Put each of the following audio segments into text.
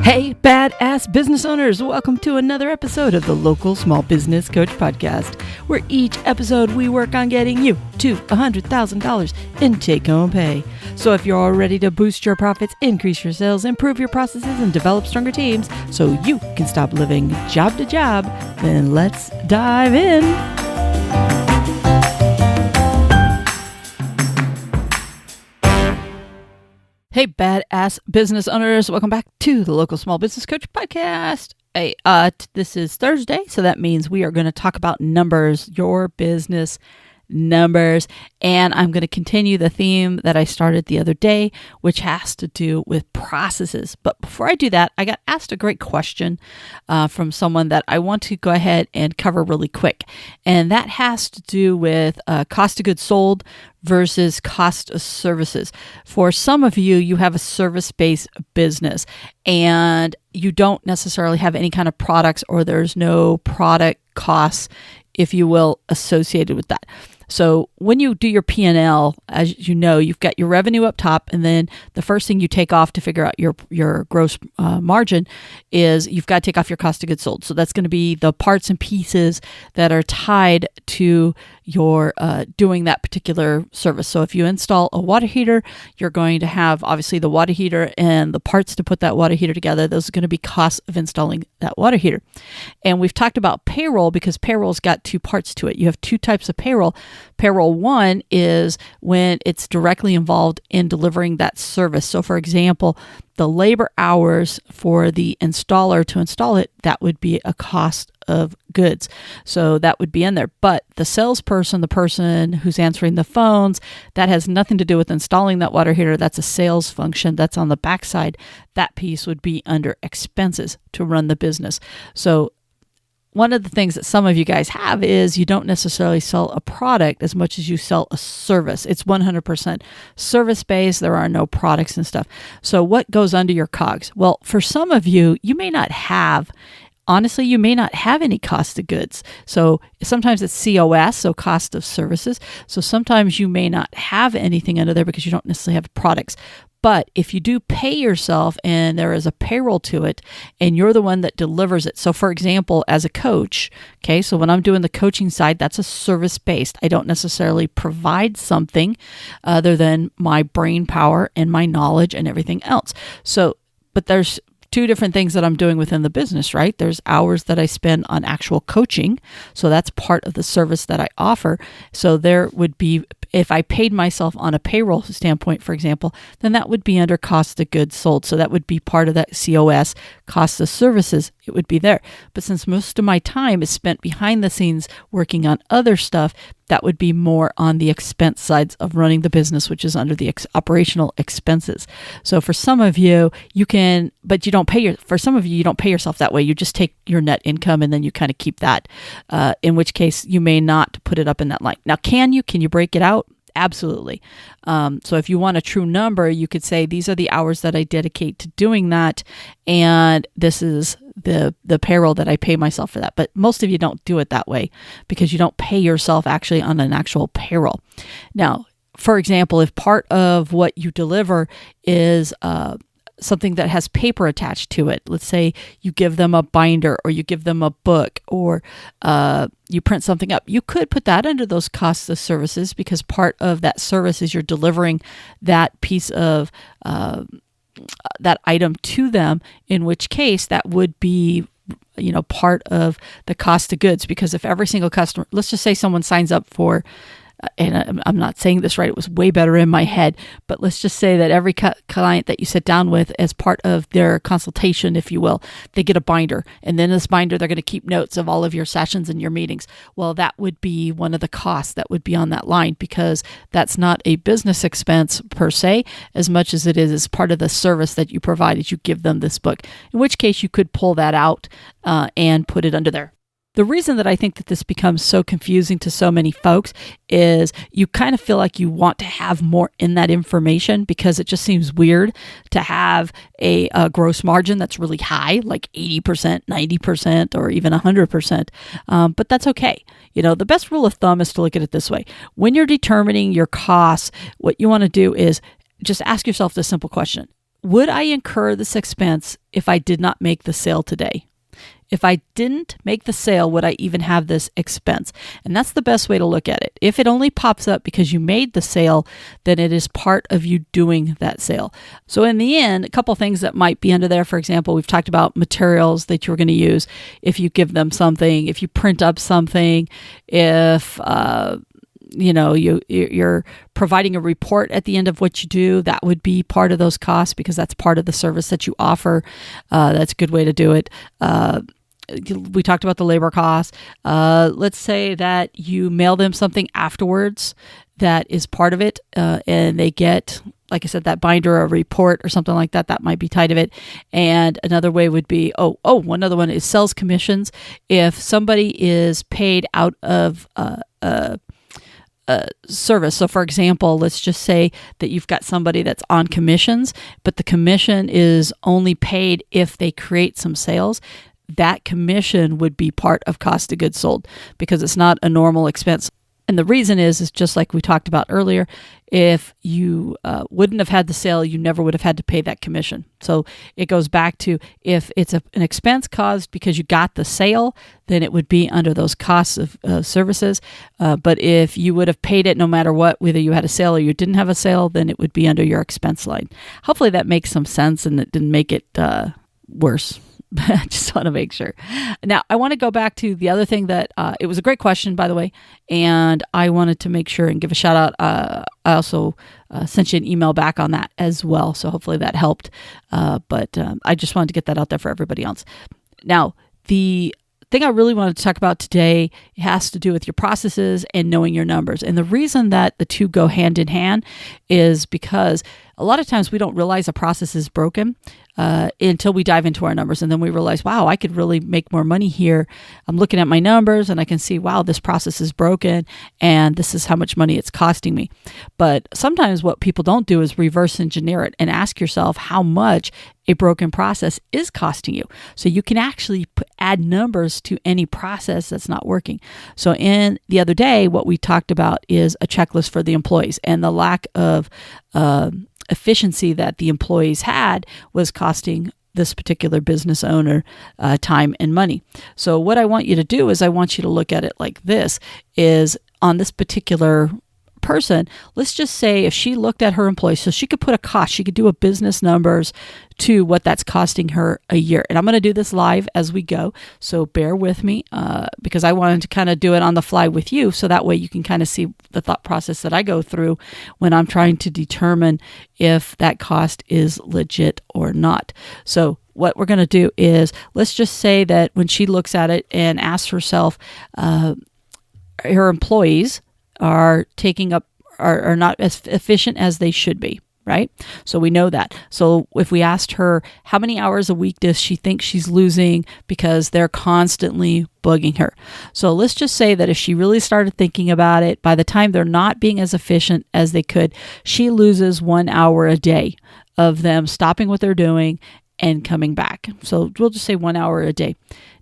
Hey, badass business owners, welcome to another episode of the Local Small Business Coach Podcast, where each episode we work on getting you to $100,000 in take-home pay. So if you're all ready to boost your profits, increase your sales, improve your processes, and develop stronger teams so you can stop living job to job, then let's dive in. Hey, badass business owners. Welcome back to the Local Small Business Coach Podcast. Hey, this is Thursday, so that means we are going to talk about numbers, your business numbers, and I'm going to continue the theme that I started the other day, which has to do with processes. But before I do that, I got asked a great question from someone that I want to go ahead and cover really quick, and that has to do with cost of goods sold versus cost of services. For some of you, you have a service-based business and you don't necessarily have any kind of products, or there's no product costs, if you will, associated with that. So when you do your P&L, as you know, you've got your revenue up top, and then the first thing you take off to figure out your gross margin is you've got to take off your cost of goods sold. So that's going to be the parts and pieces that are tied to your doing that particular service. So if you install a water heater, you're going to have obviously the water heater and the parts to put that water heater together. Those are going to be costs of installing that water heater. And we've talked about payroll because payroll's got two parts to it. You have two types of payroll. Payroll one is when it's directly involved in delivering that service. So for example, the labor hours for the installer to install it, that would be a cost of goods. So that would be in there. But the salesperson, the person who's answering the phones, that has nothing to do with installing that water heater. That's a sales function. That's on the backside. That piece would be under expenses to run the business. So one of the things that some of you guys have is you don't necessarily sell a product as much as you sell a service. It's 100% service-based. There are no products and stuff. So what goes under your COGS? Well, for some of you, you may not have any cost of goods. So sometimes it's COS, so cost of services. So sometimes you may not have anything under there because you don't necessarily have products. But if you do pay yourself and there is a payroll to it and you're the one that delivers it. So for example, as a coach, okay, so when I'm doing the coaching side, that's a service-based. I don't necessarily provide something other than my brain power and my knowledge and everything else. So, but there's two different things that I'm doing within the business, right? There's hours that I spend on actual coaching. So that's part of the service that I offer. So there would be, if I paid myself on a payroll standpoint, for example, then that would be under cost of goods sold. So that would be part of that COS, cost of services. It would be there. But since most of my time is spent behind the scenes working on other stuff, that would be more on the expense sides of running the business, which is under the operational expenses. So for some of you, you can, but you don't pay for some of you, you don't pay yourself that way. You just take your net income and then you kind of keep that, in which case you may not put it up in that line. Now, can you break it out? Absolutely. So if you want a true number, you could say these are the hours that I dedicate to doing that, and this is the payroll that I pay myself for that. But most of you don't do it that way because you don't pay yourself actually on an actual payroll. Now, for example, if part of what you deliver is something that has paper attached to it. Let's say you give them a binder or you give them a book or you print something up. You could put that under those costs of services because part of that service is you're delivering that piece of that item to them, in which case that would be part of the cost of goods. Because if every single customer, let's just say someone signs up for and I'm not saying this right, it was way better in my head, but let's just say that every client that you sit down with as part of their consultation, if you will, they get a binder. And then in this binder, they're going to keep notes of all of your sessions and your meetings. Well, that would be one of the costs that would be on that line because that's not a business expense per se, as much as it is part of the service that you provide as you give them this book, in which case you could pull that out and put it under there. The reason that I think that this becomes so confusing to so many folks is you kind of feel like you want to have more in that information because it just seems weird to have a gross margin that's really high, like 80%, 90%, or even 100%. But that's okay. The best rule of thumb is to look at it this way. When you're determining your costs, what you want to do is just ask yourself this simple question. would I incur this expense if I did not make the sale today? If I didn't make the sale, would I even have this expense? And that's the best way to look at it. If it only pops up because you made the sale, then it is part of you doing that sale. So in the end, a couple things that might be under there. For example, we've talked about materials that you're going to use. If you give them something, if you print up something, if you're providing a report at the end of what you do, that would be part of those costs because that's part of the service that you offer. That's a good way to do it. We talked about the labor costs. Let's say that you mail them something afterwards that is part of it, and they get, like I said, that binder or a report or something like that. That might be tied of it. And another way would be, one other one is sales commissions. If somebody is paid out of service. So for example, let's just say that you've got somebody that's on commissions, but the commission is only paid if they create some sales. That commission would be part of cost of goods sold because it's not a normal expense. And the reason is just like we talked about earlier, if you wouldn't have had the sale, you never would have had to pay that commission. So it goes back to if it's an expense caused because you got the sale, then it would be under those costs of services. But if you would have paid it no matter what, whether you had a sale or you didn't have a sale, then it would be under your expense line. Hopefully that makes some sense and it didn't make it worse. I just want to make sure. Now, I want to go back to the other thing that it was a great question, by the way, and I wanted to make sure and give a shout out. I also sent you an email back on that as well, so hopefully that helped. But I just wanted to get that out there for everybody else. Now, the thing I really wanted to talk about today has to do with your processes and knowing your numbers. And the reason that the two go hand in hand is because a lot of times we don't realize a process is broken until we dive into our numbers. And then we realize, wow, I could really make more money here. I'm looking at my numbers and I can see, wow, this process is broken and this is how much money it's costing me. But sometimes what people don't do is reverse engineer it and ask yourself how much a broken process is costing you. So you can actually add numbers to any process that's not working. So in the other day, what we talked about is a checklist for the employees, and the lack of efficiency that the employees had was costing this particular business owner time and money. So what I want you to do is I want you to look at it like this, is on this particular person, let's just say if she looked at her employees, so she could put a cost, she could do a business numbers to what that's costing her a year. And I'm going to do this live as we go, so bear with me because I wanted to kind of do it on the fly with you, so that way you can kind of see the thought process that I go through when I'm trying to determine if that cost is legit or not. So what we're going to do is, let's just say that when she looks at it and asks herself, her employees are taking up, are not as efficient as they should be, right? So we know that. So if we asked her how many hours a week does she think she's losing because they're constantly bugging her. So let's just say that if she really started thinking about it, by the time they're not being as efficient as they could, she loses 1 hour a day of them stopping what they're doing and coming back. So we'll just say 1 hour a day.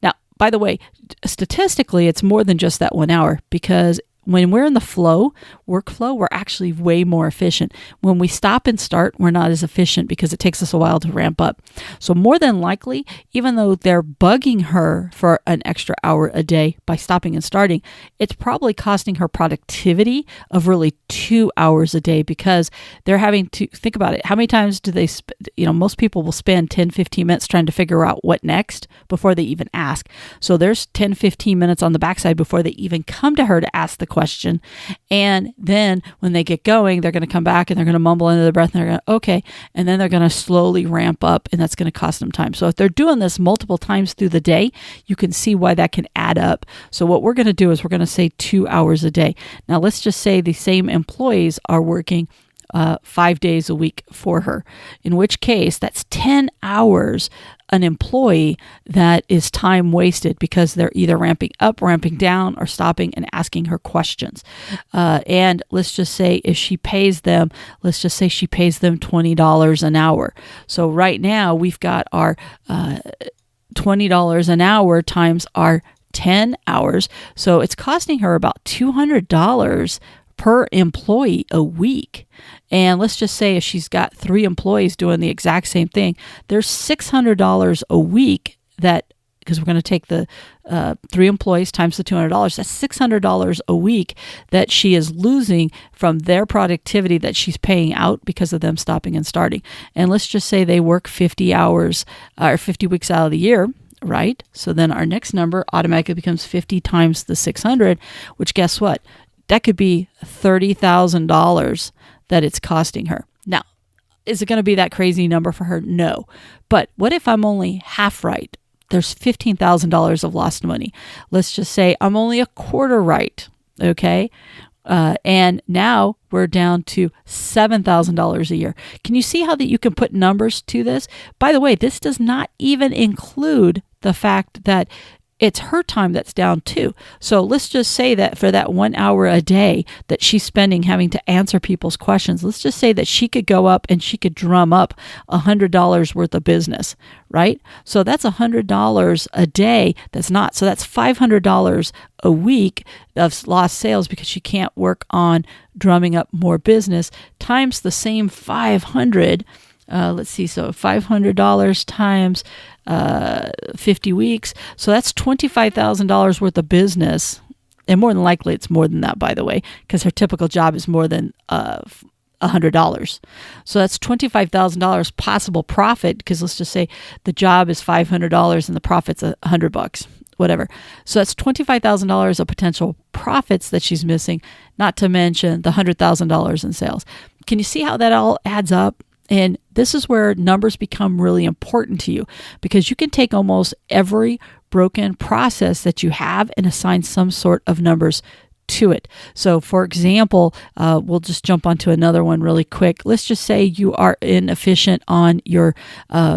Now, by the way, statistically, it's more than just that 1 hour, because when we're in the workflow, we're actually way more efficient. When we stop and start, we're not as efficient because it takes us a while to ramp up. So more than likely, even though they're bugging her for an extra hour a day by stopping and starting, it's probably costing her productivity of really 2 hours a day, because they're having to think about it. How many times do they, most people will spend 10, 15 minutes trying to figure out what next before they even ask. So there's 10, 15 minutes on the backside before they even come to her to ask the question. And then when they get going, they're going to come back and they're going to mumble under their breath and they're going to, okay. And then they're going to slowly ramp up, and that's going to cost them time. So if they're doing this multiple times through the day, you can see why that can add up. So what we're going to do is we're going to say 2 hours a day. Now let's just say the same employees are working 5 days a week for her, in which case that's 10 hours an employee that is time wasted because they're either ramping up, ramping down, or stopping and asking her questions. And let's just say if she pays them, let's just say she pays them $20 an hour. So right now we've got our $20 an hour times our 10 hours. So it's costing her about $200 per employee a week. And let's just say if she's got 3 employees doing the exact same thing, there's $600 a week that, because we're going to take the 3 employees times the $200, that's $600 a week that she is losing from their productivity that she's paying out because of them stopping and starting. And let's just say they work 50 hours or 50 weeks out of the year, right? So then our next number automatically becomes 50 times the 600, which guess what? That could be $30,000 that it's costing her. Now, is it going to be that crazy number for her? No. But what if I'm only half right? There's $15,000 of lost money. Let's just say I'm only a quarter right, okay? And now we're down to $7,000 a year. Can you see how that you can put numbers to this? By the way, this does not even include the fact that it's her time that's down too. So let's just say that for that 1 hour a day that she's spending having to answer people's questions, let's just say that she could go up and she could drum up $100 worth of business, right? So that's $100 a day. So that's $500 a week of lost sales because she can't work on drumming up more business times the same 500. Let's see, so $500 times 50 weeks. So that's $25,000 worth of business. And more than likely, it's more than that, by the way, because her typical job is more than $100. So that's $25,000 possible profit, because let's just say the job is $500 and the profit's $100, whatever. So that's $25,000 of potential profits that she's missing, not to mention the $100,000 in sales. Can you see how that all adds up? And this is where numbers become really important to you, because you can take almost every broken process that you have and assign some sort of numbers to it. So for example, we'll just jump onto another one really quick. Let's just say you are inefficient on your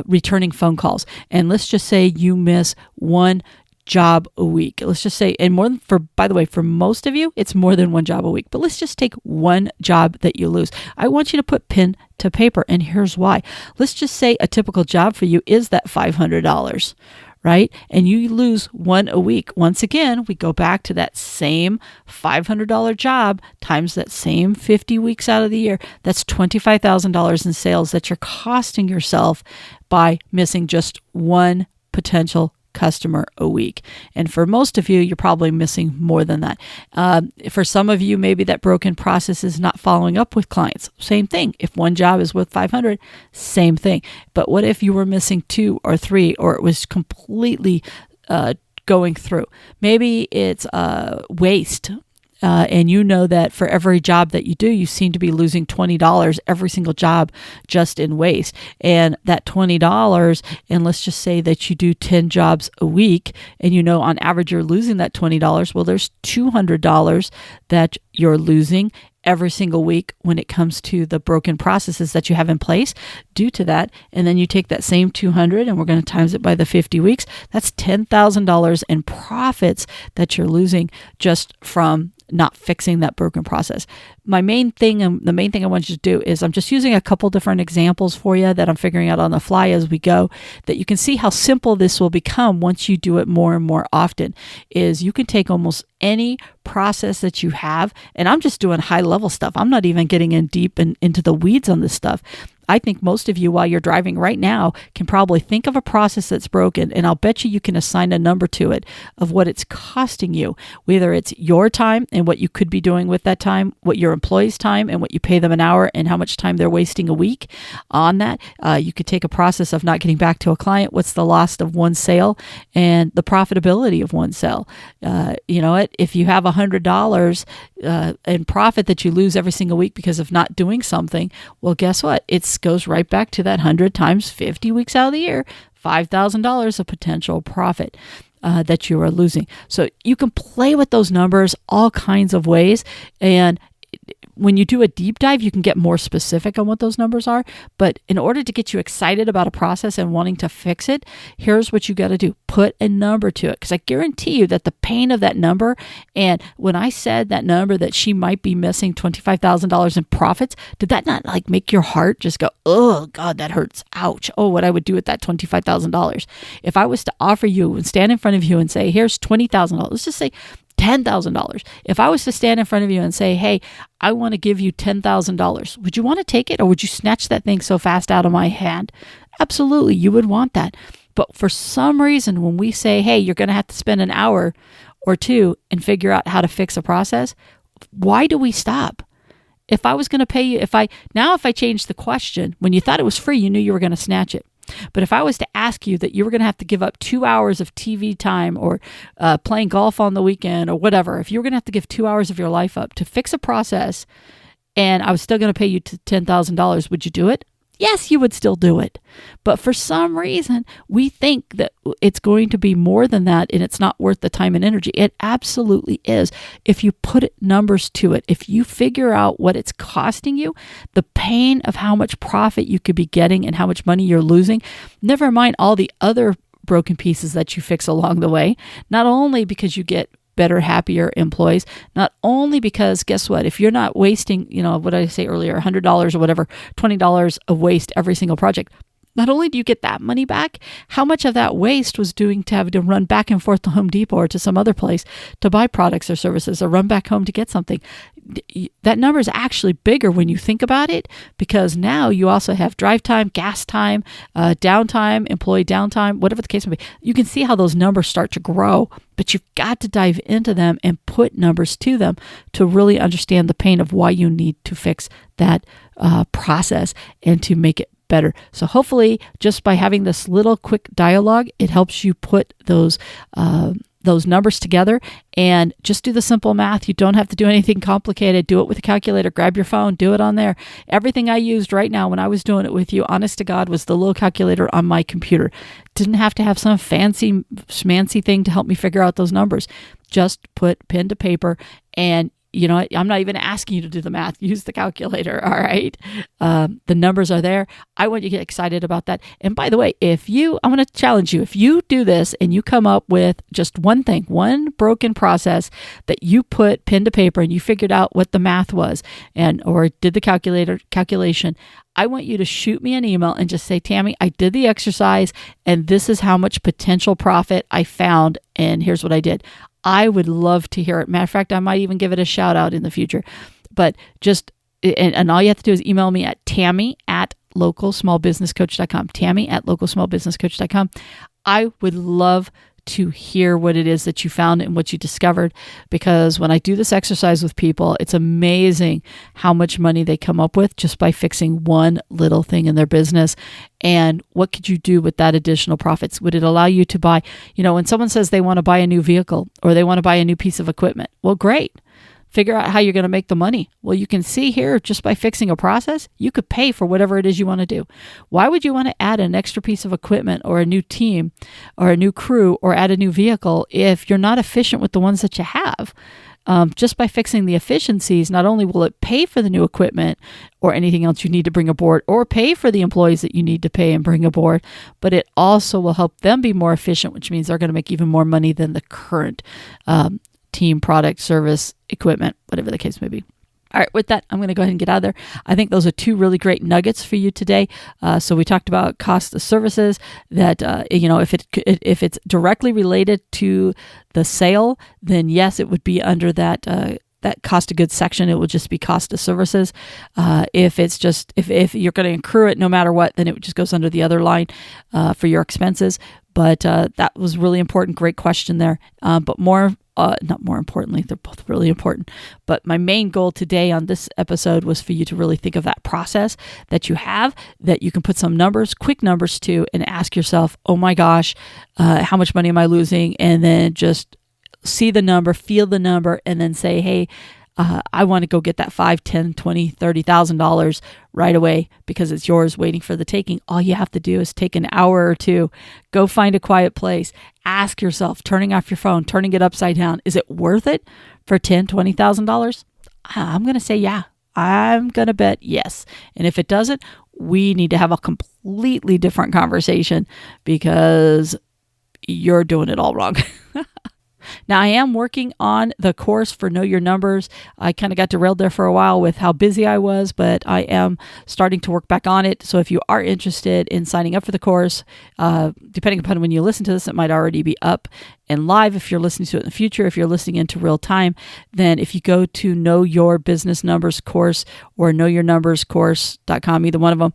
returning phone calls. And let's just say you miss one job a week. Let's just say, and by the way, for most of you, it's more than one job a week, but let's just take one job that you lose. I want you to put pen to paper, and here's why. Let's just say a typical job for you is that $500, right? And you lose one a week. Once again, we go back to that same $500 job times that same 50 weeks out of the year. That's $25,000 in sales that you're costing yourself by missing just one potential customer a week. And for most of you, you're probably missing more than that. For some of you, maybe that broken process is not following up with clients. Same thing. If one job is worth 500, same thing. But what if you were missing 2 or 3, or it was completely going through? Maybe it's waste. And you know that for every job that you do, you seem to be losing $20 every single job just in waste. And that $20, and let's just say that you do 10 jobs a week, and you know on average you're losing that $20. Well, there's $200 that you're losing every single week when it comes to the broken processes that you have in place due to that. And then you take that same 200 and we're going to times it by the 50 weeks. That's $10,000 in profits that you're losing just from not fixing that broken process. The main thing I want you to do is I'm just using a couple different examples for you that I'm figuring out on the fly as we go, that you can see how simple this will become once you do it more and more often. Is you can take almost any process that you have, and I'm just doing high level stuff. I'm not even getting in deep into the weeds on this stuff. I think most of you, while you're driving right now, can probably think of a process that's broken, and I'll bet you can assign a number to it of what it's costing you, whether it's your time and what you could be doing with that time, what your employees' time and what you pay them an hour, and how much time they're wasting a week on that. You could take a process of not getting back to a client, what's the loss of one sale, and the profitability of one sale. You know what? If you have $100 in profit that you lose every single week because of not doing something, well, guess what? It goes right back to that 100 times 50 weeks out of the year, $5,000 of potential profit that you are losing. So you can play with those numbers all kinds of ways. And when you do a deep dive, you can get more specific on what those numbers are. But in order to get you excited about a process and wanting to fix it, here's what you got to do. Put a number to it. Because I guarantee you that the pain of that number, and when I said that number that she might be missing $25,000 in profits, did that not like make your heart just go, oh God, that hurts. Ouch. Oh, what I would do with that $25,000. If I was to offer you and stand in front of you and say, here's $20,000, let's just say $10,000. If I was to stand in front of you and say, hey, I want to give you $10,000, would you want to take it, or would you snatch that thing so fast out of my hand? Absolutely, you would want that. But for some reason, when we say, hey, you're going to have to spend an hour or two and figure out how to fix a process, why do we stop? If I was going to pay you, if I changed the question, when you thought it was free, you knew you were going to snatch it. But if I was to ask you that you were going to have to give up 2 hours of TV time or playing golf on the weekend or whatever, if you were going to have to give 2 hours of your life up to fix a process and I was still going to pay you $10,000, would you do it? Yes, you would still do it. But for some reason, we think that it's going to be more than that and it's not worth the time and energy. It absolutely is. If you put numbers to it, if you figure out what it's costing you, the pain of how much profit you could be getting and how much money you're losing, never mind all the other broken pieces that you fix along the way, not only because you get better, happier employees, not only because guess what, if you're not wasting, what did I say earlier, $100 or whatever, $20 of waste every single project, not only do you get that money back, how much of that waste was doing to have to run back and forth to Home Depot or to some other place to buy products or services or run back home to get something. That number is actually bigger when you think about it, because now you also have drive time, gas time, downtime, employee downtime, whatever the case may be. You can see how those numbers start to grow, but you've got to dive into them and put numbers to them to really understand the pain of why you need to fix that process and to make it better. So hopefully just by having this little quick dialogue, it helps you put those numbers together and just do the simple math. You don't have to do anything complicated. Do it with a calculator. Grab your phone. Do it on there. Everything I used right now when I was doing it with you, honest to God, was the little calculator on my computer. Didn't have to have some fancy schmancy thing to help me figure out those numbers. Just put pen to paper and I'm not even asking you to do the math. Use the calculator, all right? The numbers are there. I want you to get excited about that. And by the way, I'm going to challenge you. If you do this and you come up with just one thing, one broken process that you put pen to paper and you figured out what the math was or did the calculation, I want you to shoot me an email and just say, Tammy, I did the exercise and this is how much potential profit I found and here's what I did. I would love to hear it. Matter of fact, I might even give it a shout out in the future. But and all you have to do is email me at tammy@localsmallbusinesscoach.com. Tammy@localsmallbusinesscoach.com. I would love to hear what it is that you found and what you discovered, because when I do this exercise with people, it's amazing how much money they come up with just by fixing one little thing in their business. And what could you do with that additional profits? Would it allow you to buy, when someone says they want to buy a new vehicle or they want to buy a new piece of equipment, well, great. Figure out how you're going to make the money. Well, you can see here, just by fixing a process, you could pay for whatever it is you want to do. Why would you want to add an extra piece of equipment or a new team or a new crew or add a new vehicle if you're not efficient with the ones that you have? Just by fixing the efficiencies, not only will it pay for the new equipment or anything else you need to bring aboard or pay for the employees that you need to pay and bring aboard, but it also will help them be more efficient, which means they're going to make even more money than the current team, product, service, equipment, whatever the case may be. All right, with that, I'm going to go ahead and get out of there. I think those are two really great nuggets for you today. So we talked about cost of services, that if it's directly related to the sale, then yes, it would be under that cost of goods section. It would just be cost of services. If you're going to incur it no matter what, then it just goes under the other line for your expenses. But that was really important. Great question there. But not more importantly, they're both really important. But my main goal today on this episode was for you to really think of that process that you have, that you can put some numbers, quick numbers to, and ask yourself, oh my gosh, how much money am I losing? And then just see the number, feel the number, and then say, hey, I want to go get that $5,000, $10,000, $20,000, $30,000 right away because it's yours waiting for the taking. All you have to do is take an hour or two, go find a quiet place, ask yourself, turning off your phone, turning it upside down, is it worth it for $10,000, $20,000? I'm going to say yeah. I'm going to bet yes. And if it doesn't, we need to have a completely different conversation because you're doing it all wrong. Now, I am working on the course for Know Your Numbers. I kind of got derailed there for a while with how busy I was, but I am starting to work back on it. So if you are interested in signing up for the course, depending upon when you listen to this, it might already be up and live if you're listening to it in the future. If you're listening into real time, then if you go to Know Your Business Numbers course or knowyournumberscourse.com, either one of them,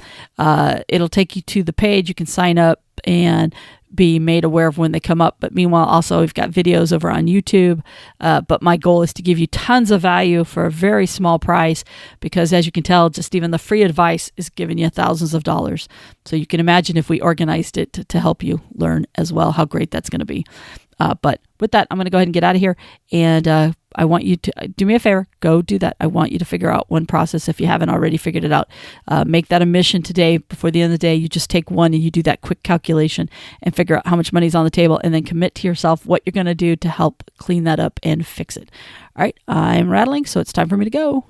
it'll take you to the page. You can sign up and be made aware of when they come up. But meanwhile, also we've got videos over on YouTube. But my goal is to give you tons of value for a very small price, because as you can tell, just even the free advice is giving you thousands of dollars. So you can imagine if we organized it to help you learn as well, how great that's going to be. But with that, I'm going to go ahead and get out of here. And I want you to do me a favor. Go do that. I want you to figure out one process if you haven't already figured it out. Make that a mission today. Before the end of the day, you just take one and you do that quick calculation and figure out how much money's on the table, and then commit to yourself what you're going to do to help clean that up and fix it. All right. I'm rattling, so it's time for me to go.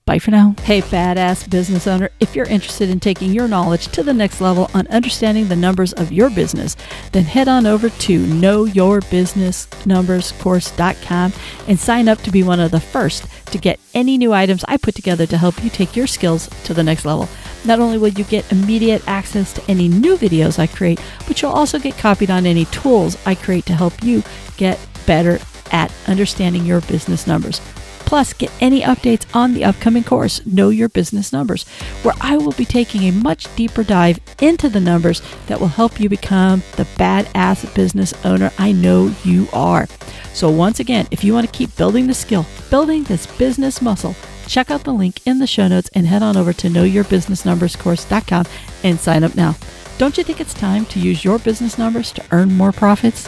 Bye for now. Hey, badass business owner, if you're interested in taking your knowledge to the next level on understanding the numbers of your business, then head on over to knowyourbusinessnumberscourse.com and sign up to be one of the first to get any new items I put together to help you take your skills to the next level. Not only will you get immediate access to any new videos I create, but you'll also get copied on any tools I create to help you get better at understanding your business numbers. Plus, get any updates on the upcoming course, Know Your Business Numbers, where I will be taking a much deeper dive into the numbers that will help you become the badass business owner I know you are. So once again, if you want to keep building the skill, building this business muscle, check out the link in the show notes and head on over to knowyourbusinessnumberscourse.com and sign up now. Don't you think it's time to use your business numbers to earn more profits?